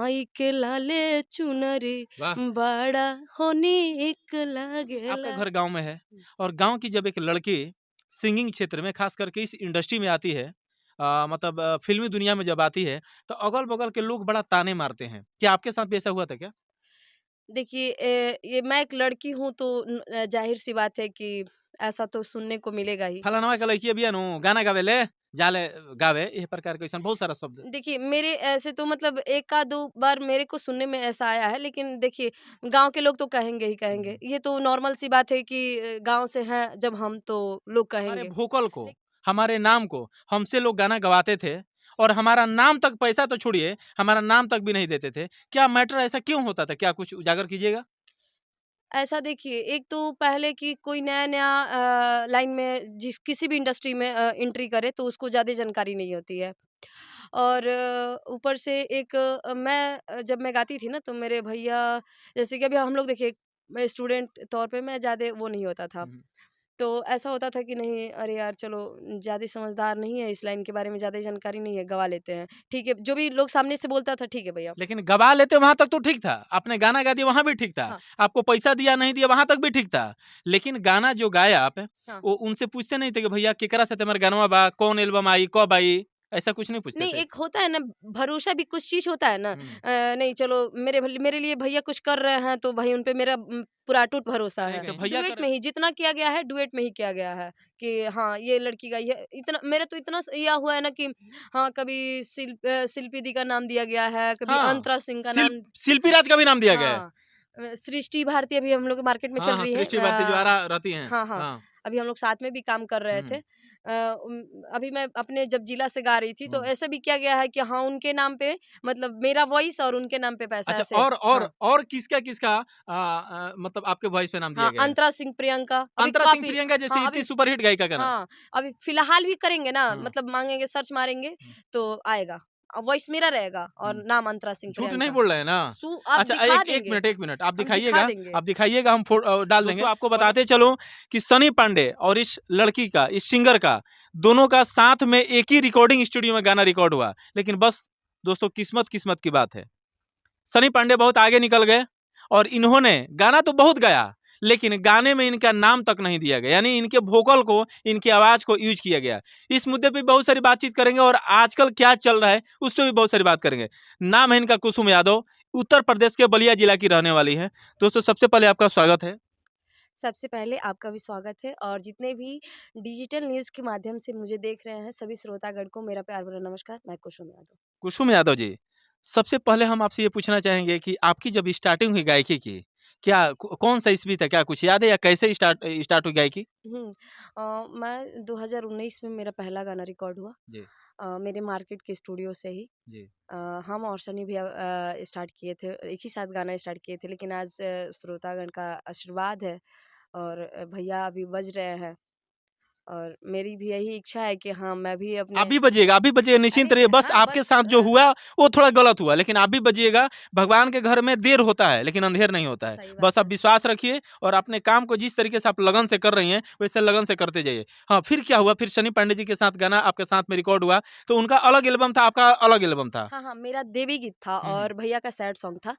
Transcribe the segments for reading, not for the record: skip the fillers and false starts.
माई के लाले चुनरी वाह! बड़ा हो नीक आपका लागेला। घर गाँव में है और गाँव की जब एक लड़की सिंगिंग क्षेत्र में ख़ास करके इस इंडस्ट्री में आती है मतलब फ़िल्मी दुनिया में जब आती है, तो अगल-बगल के लोग बड़ा ताने मारते हैं। क्या आपके साथ भी ऐसा हुआ था क्या? देखिए ये मैं एक लड़की हूँ तो ज़ाहिर-सी बात है कि ऐसा तो सुनने को मिलेगा ही। फलानवा के लइकिया बिया नु गाना गावेले, जाले गावे, एह प्रकार के अइसन बहुत सारा शब्द। देखिए मेरे ऐसे तो मतलब 1 आध 2 बार मेरे को सुनने में ऐसा आया है, लेकिन देखिए गाँव के लोग तो कहेंगे ही कहेंगे। ये तो नॉर्मल सी बात है कि गाँव से हैं जब हम तो लोग हमारे कहेंगे। वोकल को, हमारे नाम को, हमसे लोग गाना गवाते थे और हमारा नाम तक पैसा तो छोड़िए, हमारा नाम तक भी नहीं देते थे। क्या मैटर ऐसा क्यों होता था? क्या कुछ उजागर कीजिएगा? ऐसा देखिए, एक तो पहले कि कोई नया-नया लाइन में जिस किसी भी इंडस्ट्री में एंट्री करे तो उसको ज़्यादा जानकारी नहीं होती है। और ऊपर से एक जब मैं गाती थी ना तो मेरे भैया जैसे कि अभी हम लोग देखिए मैं स्टूडेंट तौर पे मैं ज़्यादा वो नहीं होता था। हुँ, हुँ। तो ऐसा होता था कि नहीं अरे यार चलो ज़्यादा समझदार नहीं है, इस लाइन के बारे में ज़्यादा जानकारी नहीं है, गवा लेते हैं। ठीक है, जो भी लोग सामने से बोलता था ठीक है भैया। लेकिन गवा लेते वहाँ तक तो ठीक था। आपने गाना गा दिया वहाँ भी ठीक था। हाँ, आपको पैसा दिया नहीं दिया वहाँ तक भी ठीक था। लेकिन गाना जो गाया आप, हाँ। वो उनसे पूछते नहीं थे कि भैया केकरा से तुम्हारे गानवा बा? कौन एल्बम आई? कब आई? ऐसा कुछ नहीं पूछते नहीं, थे? एक होता है ना भरोसा भी कुछ चीज़ होता है ना हुँ। नहीं चलो मेरे लिए भैया कुछ कर रहे हैं तो भाई उन पे मेरा पूरा अटूट भरोसा नहीं है। अच्छा भैया डुएट कर में ही जितना किया गया है डुएट में ही किया गया है कि हाँ, ये लड़की गाई है। इतना मेरा तो इतना या हुआ है ना कि हाँ, कभी शिल्पी दी का नाम दिया गया है, कभी हाँ, अंतरा सिंह का नाम शिल्पी राज का भी नाम दिया गया है। हाँ, सृष्टि भारती अभी हम लोग के मार्केट में हाँ, चल हाँ, रही है। सृष्टि भारती जो आ रहा रहती हैं। हाँ, हाँ, हाँ। अभी हम लोग साथ में भी काम कर रहे थे। हुँ, अभी मैं अपने जब जिला से गा रही थी तो हुँ। ऐसा भी किया गया है कि हाँ, उनके नाम पे मतलब मेरा वॉइस और उनके नाम पे पैसा अच्छा ऐसे हाँ, और किसका-किसका मतलब आपके वॉइस पे नाम दिया हाँ, गया है? अंतरा सिंह, प्रियंका अभी अंतरा सिंह काफ़ी प्रियंका जैसी हाँ, इतनी अभी सुपरहिट गायिका का नाम। हाँ, अभी फ़िलहाल भी करेंगे ना हुँ, मतलब माँगेंगे, सर्च मारेंगे हुँ, तो आएगा। वॉइस मेरा रहेगा और हुँ। नाम अंतरा सिंह, झूठ नहीं प्रियंका। बोल रहे हैं ना? आप अच्छा दिखा एक 1 देंगे, मिनट 1 मिनट हम दिखा आप देंगे। दिखाइएगा हम डाल देंगे। दोस्तों आपको बताते चलूँ कि सनी पांडे और इस लड़की का, इस सिंगर का, दोनों का साथ में एक ही रिकॉर्डिंग स्टूडियो में गाना रिकॉर्ड हुआ। लेकिन बस दोस्तों किस्मत की बात है। सनी पांडे बहुत आगे निकल गए और इन्होंने गाना तो बहुत गाया, लेकिन गाने में इनका नाम तक नहीं दिया गया, यानी इनके वोकल को, इनकी आवाज को यूज किया गया। इस मुद्दे पे बहुत सारी बातचीत करेंगे और आजकल क्या चल रहा है उस पर भी बहुत सारी बात करेंगे। नाम है इनका कुसुम यादव, उत्तर प्रदेश के बलिया जिला की रहने वाली है। दोस्तों सबसे पहले आपका स्वागत है। सबसे पहले आपका भी स्वागत है और जितने भी डिजिटल न्यूज़ के माध्यम से मुझे देख रहे हैं सभी श्रोतागण को मेरा प्यार भरा नमस्कार। मैं कुसुम यादव। कुसुम यादव जी, सबसे पहले हम आपसे ये पूछना चाहेंगे कि आपकी जब स्टार्टिंग हुई गायकी की, क्या कौन सा ईस्वी था, क्या कुछ याद है या कैसे स्टार्ट हुई गायकी? मैं 2019 में मेरा पहला गाना रिकॉर्ड हुआ जी, मेरे मार्केट के स्टूडियो से ही। जी। हम और सनी भैया स्टार्ट किए थे, एक ही साथ गाना स्टार्ट किए थे लेकिन आज श्रोतागण का आशीर्वाद है और भैया अभी बज रहे हैं और मेरी भी यही इच्छा है कि हाँ, मैं भी अपने आप भी बजिएगा निश्चिंत अरे रहिए, बस हाँ, आपके बस साथ जो हुआ वो थोड़ा गलत हुआ, लेकिन आप भी बजिएगा। भगवान के घर में देर होता है, लेकिन अंधेर नहीं होता है। सही बात बस आप है। विश्वास रखिए और अपने काम को जिस तरीके से आप लगन से कर रही हैं, वैसे लगन से करते जाइए। हाँ, फिर क्या हुआ? फिर सनी पांडे जी के साथ गाना आपके साथ में रिकॉर्ड हुआ, तो उनका अलग एल्बम था, आपका अलग एल्बम था। हाँ, हाँ, मेरा देवी गीत था हुँ, हुँ। और भैया का सैड सॉन्ग था।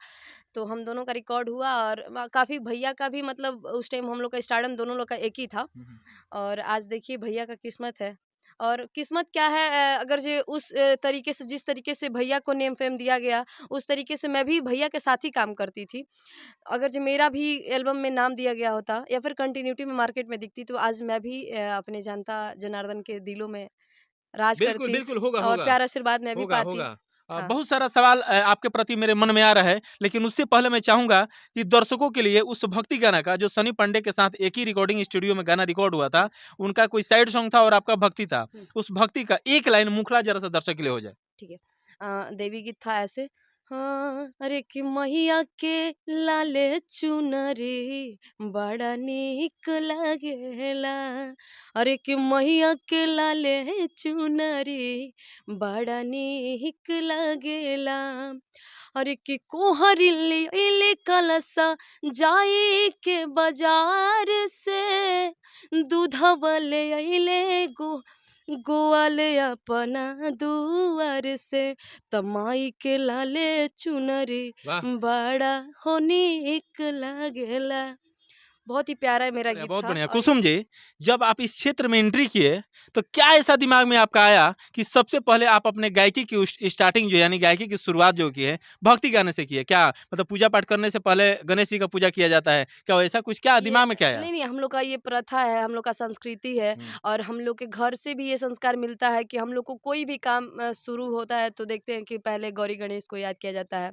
तो हम दोनों का रिकॉर्ड हुआ और काफ़ी भैया का भी मतलब उस टाइम हम लोग का स्टारडम दोनों लोग का एक ही था हुँ, हुँ। और आज देखिए भैया का किस्मत है और किस्मत क्या है अगर जो उस तरीके से जिस तरीके से भैया को नेम फेम दिया गया उस तरीके से मैं भी भैया के साथ ही काम करती थी अगर जो मेरा भी एल्बम में नाम दिया गया होता या फिर कंटिन्यूटी में मार्केट में दिखती तो आज मैं भी अपने जनता जनार्दन के दिलों में राज बिल्कुल, करती बिल्कुल, होगा, और होगा। प्यार आशीर्वाद मैं भी होगा, पाती। होगा। हाँ। बहुत सारा सवाल आपके प्रति मेरे मन में आ रहा है, लेकिन उससे पहले मैं चाहूँगा कि दर्शकों के लिए उस भक्ति गाना का जो सनी पांडे के साथ एक ही रिकॉर्डिंग स्टूडियो में गाना रिकॉर्ड हुआ था, उनका कोई साइड सॉन्ग था और आपका भक्ति था। हुँ। उस भक्ति का एक लाइन मुखला ज़रा-सा दर्शक के लिए हो जाए। ठीक है। देवी गीत था ऐसे हाँ, अरे कि मैया के लाले चुनरी बड़ा नीक लागेला अरे कि मैया के लाले चुनरी बड़ा नीक लागेला अरे कि कोहरी ले कलसा जाई के बाजार से दूधवा ले अइले गोवाले अपना दुआर से तमाई के लाले चुनरी वाह! बड़ा हो निक लागेला। बहुत ही प्यारा है मेरा बढ़िया, गीत बहुत था बढ़िया। और कुसुम जी, जब आप इस क्षेत्र में एंट्री किए, तो क्या ऐसा दिमाग में आपका आया कि सबसे पहले आप अपने गायकी की स्टार्टिंग जो यानी गायकी की शुरुआत जो की है, भक्ति गाने से की है? क्या मतलब पूजा पाठ करने से पहले गणेश जी का पूजा किया जाता है? क्या ऐसा कुछ क्या ये दिमाग में क्या आया? नहीं, नहीं हम लोग का ये प्रथा है, हम लोग का संस्कृति है हुँ। और हम लोग के घर से भी ये संस्कार मिलता है कि हम लोग को कोई भी काम शुरू होता है तो देखते हैं कि पहले गौरी गणेश को याद किया जाता है।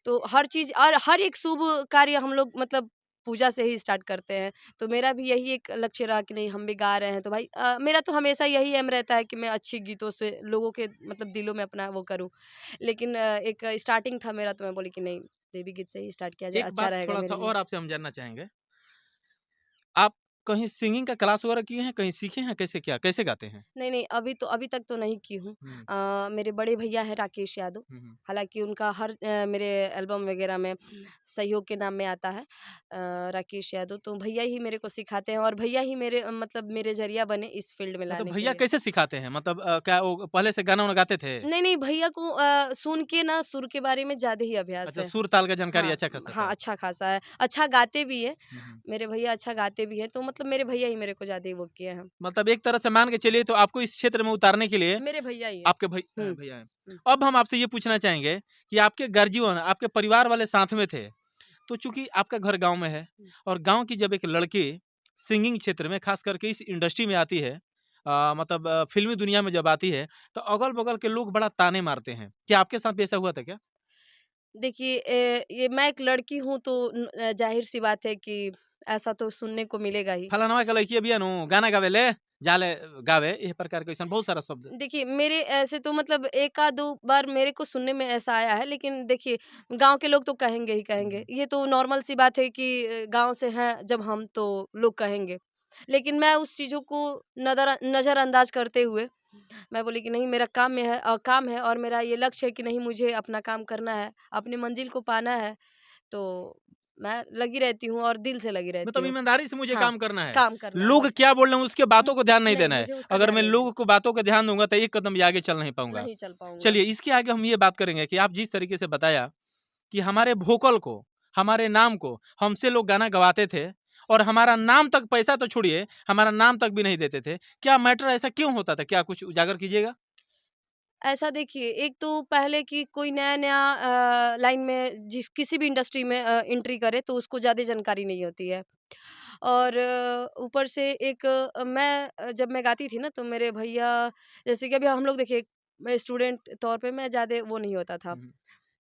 तो हर चीज़ और हर एक शुभ कार्य हम लोग मतलब पूजा से ही स्टार्ट करते हैं। तो मेरा भी यही एक लक्ष्य रहा कि नहीं हम भी गा रहे हैं तो भाई मेरा तो हमेशा यही एम रहता है कि मैं अच्छी गीतों से लोगों के मतलब दिलों में अपना वो करूँ। लेकिन एक स्टार्टिंग था मेरा तो मैं बोली कि नहीं देवी गीत से ही स्टार्ट किया जाए, एक अच्छा बात रहेगा थोड़ा-सा मेरे लिए। और आपसे हम जानना चाहेंगे। आप कहीं सिंगिंग का क्लास वगैरह किए हैं? कहीं सीखे हैं? कैसे क्या कैसे गाते हैं? नहीं, नहीं, अभी तक तो नहीं की हूँ। हुँ। मेरे बड़े भैया हैं राकेश यादव, हुँ, हुँ। हालाँकि उनका हर मेरे एल्बम वगैरह में सहयोग के नाम में आता है राकेश यादव, तो भैया ही मेरे को सिखाते हैं और भैया ही मेरे मतलब मेरे ज़रिया बने इस फ़ील्ड में मतलब लाने के भैया लिए। कैसे सिखाते हैं? मतलब क्या वो पहले से गाना-वाना गाते थे? नहीं, नहीं, भैया को सुन के ना सुर के बारे में ज़्यादा ही अभ्यास अच्छा, है। सुर-ताल का जानकारी हाँ, अच्छा खासा हाँ, था। अच्छा खासा है। अच्छा गाते भी हैं, हुँ, हुँ। मेरे भैया अच्छा गाते भी हैं, तो मतलब मेरे भैया ही मेरे को ज़्यादा ही वो किए हैं। मतलब एक तरह से मान के चलिए तो आपको इस क्षेत्र में उतारने के लिए मेरे भैया ही हैं। आपके हुँ, भैया हैं। हुँ, अब हम आपसे ये पूछना चाहेंगे कि आपके गर्जीवन, आपके परिवार वाले साथ में थे, तो चूँकि आपका घर गाँव में है हुँ। और गाँव की जब एक लड़की सिंगिंग क्षेत्र में ख़ास करके इस इंडस्ट्री में आती है मतलब फ़िल्मी दुनिया में जब आती है, तो अगल-बगल के लोग बड़ा ताने मारते हैं। क्या आपके साथ भी ऐसा हुआ था क्या? देखिए ये मैं एक लड़की हूँ तो ज़ाहिर-सी बात है कि ऐसा तो सुनने को मिलेगा ही। फलानवा के लइकिया बिया नु, गाना गावेले, जाले गावे, एह प्रकार के अइसन बहुत सारा शब्द। देखिए मेरे ऐसे तो मतलब 1 आध 2 बार मेरे को सुनने में ऐसा आया है, लेकिन देखिए गाँव के लोग तो कहेंगे ही हुँ, कहेंगे। हुँ। ये तो नॉर्मल सी बात है कि गाँव से हैं जब हम तो लोग कहेंगे। लेकिन मैं उस चीज़ों को नज़रअंदाज करते हुए मैं बोली कि नहीं मेरा काम है और मेरा ये लक्ष्य है कि नहीं मुझे अपना काम करना है, अपनी मंज़िल को पाना है। तो मैं लगी रहती हूँ और दिल से लगी रहती मतलब हूँ। ईमानदारी से मुझे हाँ, काम करना है। काम करना है लोग बस। क्या बोल रहे हैं उसके बातों को ध्यान नहीं नहीं देना है। मुझे उसका अगर ध्यान मैं नहीं देना। लोगों को बातों को ध्यान दूँगा तो एक कदम भी आगे चल नहीं पाऊँगा। नहीं चल पाऊँगा। चलिए इसके आगे हम ये बात करेंगे कि आप जिस तरीके से बताया कि हमारे वोकल को, हमारे नाम को हमसे लोग गाना गवाते थे और हमारा नाम तक पैसा तो छोड़िए, हमारा नाम तक भी नहीं देते थे। क्या मैटर ऐसा क्यों होता था? क्या कुछ उजागर कीजिएगा? ऐसा देखिए, एक तो पहले कि कोई नया-नया लाइन में जिस किसी भी इंडस्ट्री में एंट्री करे तो उसको ज़्यादा जानकारी नहीं होती है। और ऊपर से एक जब मैं गाती थी ना तो मेरे भैया जैसे कि अभी हम लोग देखिए मैं स्टूडेंट तौर पे मैं ज़्यादा वो नहीं होता था। हुँ, हुँ।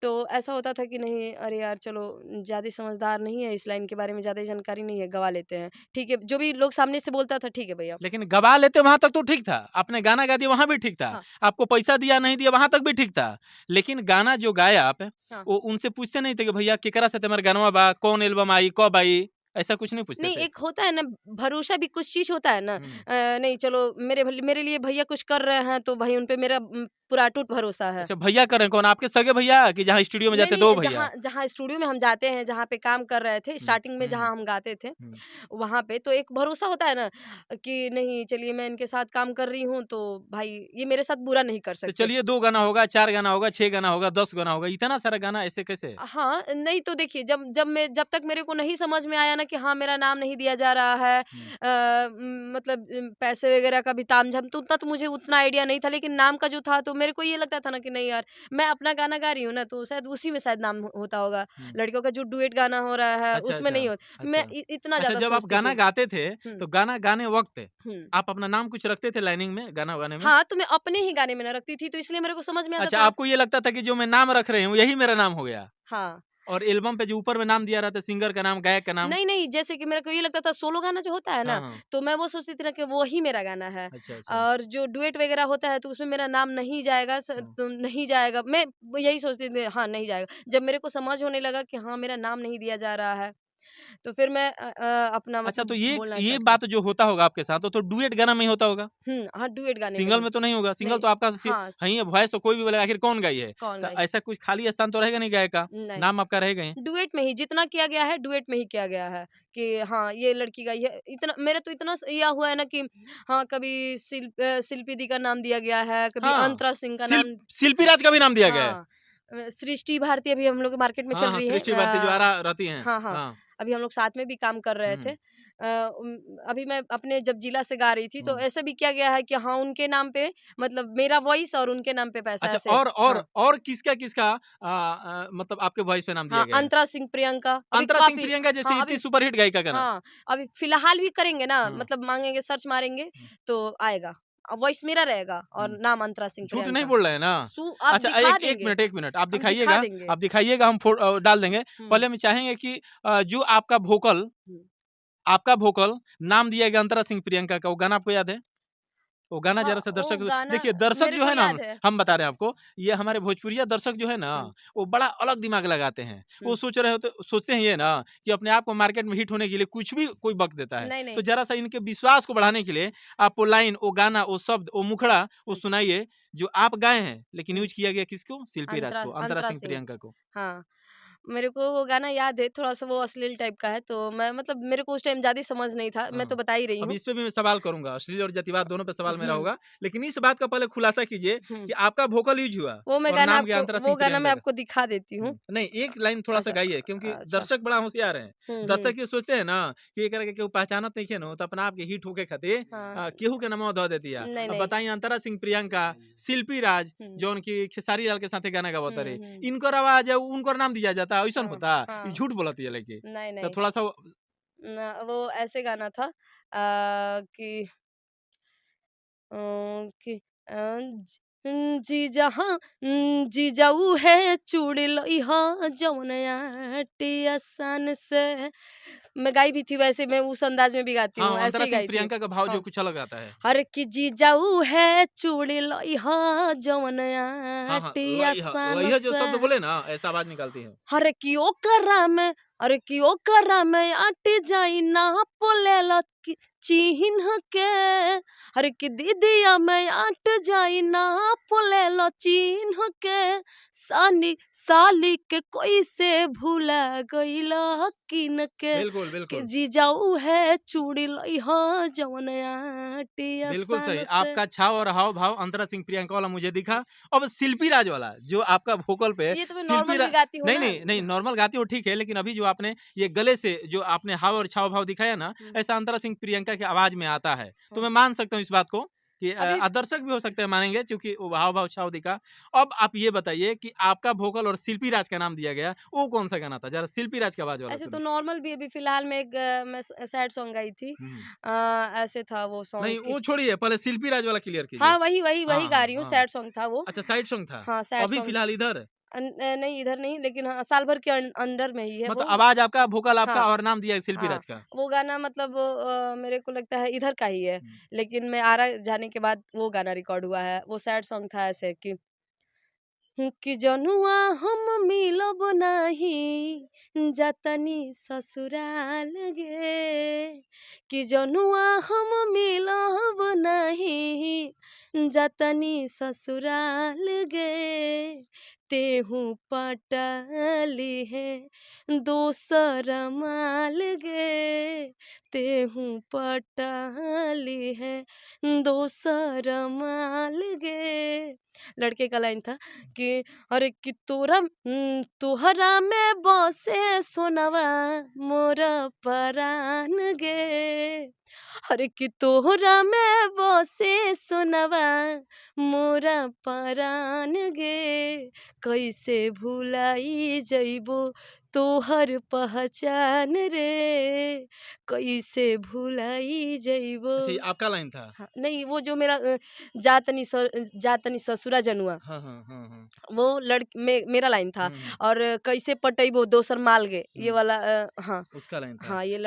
तो ऐसा होता था कि नहीं अरे यार चलो ज़्यादा समझदार नहीं है, इस लाइन के बारे में ज़्यादा जानकारी नहीं है, गवा लेते हैं। ठीक है, जो भी लोग सामने से बोलता था ठीक है भैया। लेकिन गवा लेते वहाँ तक तो ठीक था। आपने गाना गा दिया वहाँ भी ठीक था। हाँ, आपको पैसा दिया नहीं दिया वहाँ तक भी ठीक था। लेकिन गाना जो गाया आप, हाँ। वो उनसे पूछते नहीं थे कि भैया केकरा से तुम्हारे गानवा बा? कौन एल्बम आई? कब आई? ऐसा कुछ नहीं पूछते नहीं, थे? एक होता है ना भरोसा भी कुछ चीज़ होता है ना हुँ। नहीं चलो मेरे लिए भैया कुछ कर रहे हैं तो भाई उन पे मेरा पूरा अटूट भरोसा है। अच्छा भैया कर रहे हैं कौन? आपके सगे भैया कि जहाँ स्टूडियो में नहीं, जाते 2 नहीं, भैया? जहाँ जहाँ स्टूडियो में हम जाते हैं, जहाँ पे काम कर रहे थे, हुँ, स्टार्टिंग में हुँ, जहाँ हम गाते थे, हुँ। वहाँ पे तो एक भरोसा होता है ना कि नहीं चलिए मैं इनके साथ काम कर रही हूँ तो भाई ये मेरे साथ बुरा नहीं कर तो सकते। चलिए 2 गाना होगा, 4 गाना होगा, 6 गाना होगा, 10 गाना होगा, इतना सारा गाना ऐसे कैसे? हाँ, नहीं तो देखिए जब तक मेरे को नहीं समझ में आया ना कि हाँ, मेरा नाम नहीं दिया जा रहा है हुँ। मतलब पैसे वगैरह का भी तामझाम तो उतना तो मुझे उतना आइडिया नहीं था लेकिन नाम का जो था तो मेरे को ये लगता था ना कि नहीं यार, मैं अपना गाना गा रही हूँ ना तो शायद उसी में शायद नाम होता होगा। हुँ। लड़कियों का जो डुएट गाना हो रहा है अच्छा, उसमें अच्छा। नहीं होता। मैं अच्छा। इतना अच्छा ज़्यादा जब आप सोचती गाना थी। गाते थे, हुँ, तो गाना गाने वक़्त हुँ। आप अपना नाम कुछ रखते थे लाइनिंग में, गाना गाने में? हाँ, तो मैं अपने ही गाने में ना रखती थी तो इसलिए मेरे को समझ में आता अच्छा था। आपको ये लगता था कि जो मैं नाम रख रही हूँ, यही मेरा नाम हो गया? हाँ। और एल्बम पे जो ऊपर में नाम दिया रहता है, सिंगर का नाम, गायक का नाम? नहीं, नहीं, जैसे कि मेरे को ये लगता था सोलो गाना जो होता है हाँ, ना, हाँ। तो मैं वो सोचती थी ना कि वो ही मेरा गाना है अच्छा, अच्छा। और जो डुएट वगैरह होता है तो उसमें मेरा नाम नहीं जाएगा हाँ। तो नहीं जाएगा। मैं यही सोचती थी हाँ, नहीं जाएगा। जब मेरे को समझ होने लगा कि हाँ, मेरा नाम नहीं दिया जा रहा है, तो फिर मैं अपना अच्छा, मतलब तो ये बोलना ये स्टार्ट किया। बात जो होता होगा आपके साथ, तो डुएट गाना में ही होता होगा? हाँ, डुएट गाने में सिंगल ही। में तो नहीं होगा? सिंगल नहीं, तो आपका हाँ, है, वॉइस तो कोई भी बोलेगा आखिर कौन गाई है? कौन तो गाई? ऐसा कुछ खाली स्थान तो रहेगा नहीं गायक का, नहीं, नाम आपका रहेगा ही। डुएट में ही जितना किया गया है, डुएट में ही किया गया है कि हाँ, ये लड़की गाई है। इतना मेरा तो इतना यह हुआ है ना कि हाँ, कभी शिल्पी दी का नाम दिया गया है, कभी हाँ, अंतरा सिंह का नाम। शिल्पी राज का भी नाम दिया गया है। हाँ, सृष्टि भारती अभी हम लोग के मार्केट में हाँ, चल हाँ, रही है। सृष्टि भारती जो आरा रहती हैं। हाँ, हाँ, हाँ। अभी हम लोग साथ में भी काम कर रहे थे। हुँ, अभी मैं अपने जब जिला से गा रही थी तो हुँ। ऐसा भी किया गया है कि हाँ, उनके नाम पे मतलब मेरा वॉइस और उनके नाम पे पैसा अच्छा, ऐसे। हाँ, और किसका मतलब आपके वॉइस पे नाम दिया हाँ, गया है? अंतरा सिंह, प्रियंका अभी अंतरा सिंह, काफ़ी। प्रियंका जैसी हाँ, इतनी अभी सुपरहिट गायिका का नाम। हाँ, अभी फ़िलहाल भी करेंगे ना, हाँ, मतलब माँगेंगे, सर्च मारेंगे हुँ, तो आएगा। वॉइस मेरा रहेगा और हुँ। नाम अंतरा सिंह, झूठ नहीं प्रियंका। बोल रहे हैं ना? आप अच्छा, दिखा एक 1 देंगे, मिनट 1 मिनट हम दिखा देंगे। आप दिखाइएगा, हम डाल देंगे। हुँ, पहले हम चाहेंगे कि जो हुँ। आपका वोकल नाम दिया गया अंतरा सिंह प्रियंका का, वो गाना आपको याद है? वो गाना हाँ, ज़रा-सा वो दर्शक गाना देखिए, दर्शक मेरे जो को है ना, याद है। हम बता रहे हैं आपको, ये हमारे भोजपुरिया दर्शक जो है ना, हुँ, वो बड़ा अलग दिमाग लगाते हैं। वो हुँ। सोचते हैं ये ना कि अपने आप को मार्केट में हिट होने के लिए कुछ भी कोई बक देता है। नहीं, तो नहीं। ज़रा-सा इनके विश्वास को बढ़ाने के लिए आप वो लाइन, वो गाना, वो शब्द, वो मुखड़ा वो हुँ, सुनाइए, जो आप गाए हैं, लेकिन हुँ। यूज़ किया गया किसको? शिल्पी राज अंतरा को, अंतरा अंतरा सिंह सिंह। प्रियंका को। हाँ, मेरे को वो गाना याद है, थोड़ा-सा वो अश्लील टाइप का है, तो मैं मतलब मेरे को उस टाइम ज़्यादा समझ नहीं था, मैं तो हाँ। बता ही रही अब हूँ। इस पे भी मैं सवाल करूँगा, अश्लील और जातिवाद दोनों पे सवाल मेरा हुँ, होगा। लेकिन इस बात का पहले खुलासा कीजिए हुँ। कि आपका वोकल यूज़ हुआ और नाम गया अंतरा वो सिंह गाना मैं प्रियंका का। आपको दिखा देती हूँ। नहीं, एक लाइन थोड़ा-सा अच्छा, गाइए, क्योंकि अच्छा। दर्शक बड़ा होशियार हैं। हुँ, हुँ। दर्शक ये सोचते हैं ना कि एकरा के केहू पहचानत नइखे नु, तो अपना आप के हिट होके खातिर हाँ। केहू के नमवा ध देतिया। नहीं, अब नहीं। बताई अंतरा सिंह प्रियंका, शिल्पी राज हुँ, जौन कि खेसारी लाल के साथे गाना गावत हुँ, रहे, हुँ। इनकर आवाज़ है उनकर नाम दिया जाता, अइसन हाँ, होता? ई हाँ। झूठ बोलतिया लइके। नहीं, तो नहीं। थोड़ा-सा वो ऐसे गाना था कि कि जी जहाँ जी जाऊ है चूड़ी लइहा जौन आटी आसान से। मैं गाई भी थी, वैसे मैं उस अंदाज में भी गाती हूँ, हाँ, ऐसे अंतरा ही सिंह गाई थी। प्रियंका का भाव जो हाँ, कुछ अलग आता है। हर की जी जाऊ है चूड़ी लइहा जौन हाँ, हाँ, आटी लइह आसान लइह जो से। शब्द बोले ना, ऐसा आवाज़ निकालती है। हरे की ओकरा में अरे की ओकरा में अट जाई ना पोलेला की चिन्ह के। हरे की दीदिया में अट जाई ना पोलेला चिन्ह के। सानी साली के कोई से भूला गईला किन बिल्कुल, के बिल्कुल। जी जाऊ है चूड़ी लइहा जवन आटी बिल्कुल सही। आसान से। आपका छाव और हाव-भाव अंतरा सिंह प्रियंका वाला मुझे दिखा। अब शिल्पी राज वाला जो आपका वोकल पे ये तो मैं शिल्पी नॉर्मल रा भी गाती हूँ नहीं, ना। नहीं, नहीं, नॉर्मल गाती हो ठीक है, लेकिन अभी जो आपने ये गले से जो आपने हाव और छाव-भाव दिखाया ना, हम्म, ऐसा अंतरा सिंह प्रियंका की आवाज़ में आता है। तो हम्म। मैं मान सकता हूँ इस बात को कि अभी दर्शक भी हो सकते हैं मानेंगे, चूँकि वो हाव-भाव, छाव दिखा। अब आप ये बताइए कि आपका वोकल और शिल्पी राज का नाम दिया गया, वो कौन-सा गाना था? ज़रा शिल्पी राज की आवाज़ वाला ऐसे तो सुनिए। नॉर्मल भी अभी फिलहाल में एक मैं सैड सॉन्ग गाई थी। हुँ। ऐसे था वो सॉन्ग नहीं, कि वो छोड़िए, पहले शिल्पी राज वाला क्लियर कीजिए। हाँ, वही हाँ, गा हाँ, रही हूँ, हाँ। सैड सॉन्ग था वो। अच्छा, साइड सॉन्ग था। हाँ, सैड अभी सॉन्ग। फिलहाल इधर? नहीं, इधर नहीं, लेकिन हाँ, साल भर के अंडर में ही है मतलब वो। आवाज़ आपका, वोकल आपका हाँ, और नाम दिया है शिल्पी हाँ, राज का। वो गाना मतलब मेरे को लगता है इधर का ही है, हुँ। लेकिन मैं आरा जाने के बाद वो गाना रिकॉर्ड हुआ है। वो सैड सॉन्ग था ऐसे कि जनुआ हम मिलब नाही जातनी ससुराल गे। कि जनुआ हम मिलब नाही जातनी ससुराल गे। तेहू पटाली है दोसर माल गे। तेहू पटाली है दोसर माल गे। लड़के का लाइन था कि अरे कि तोहरा में बसे सोनवा मोर परान गे। अरे कि तोहरा में बसे सोनवा मोरा परान गे। कैसे भुलाई जइबो तोहर पहचान रे। कैसे भुलाई जइबो। अच्छा, ये आपका लाइन था। हाँ, नहीं वो जो मेरा जातनी ससुरा जनुआ, हाँ, हाँ, हाँ, हाँ। वो मेरा लाइन था। हुँ, हुँ, और कैसे पटइबो दोसर माल गे, ये हुँ। वाला हाँ, उसका लाइन था। हाँ, ये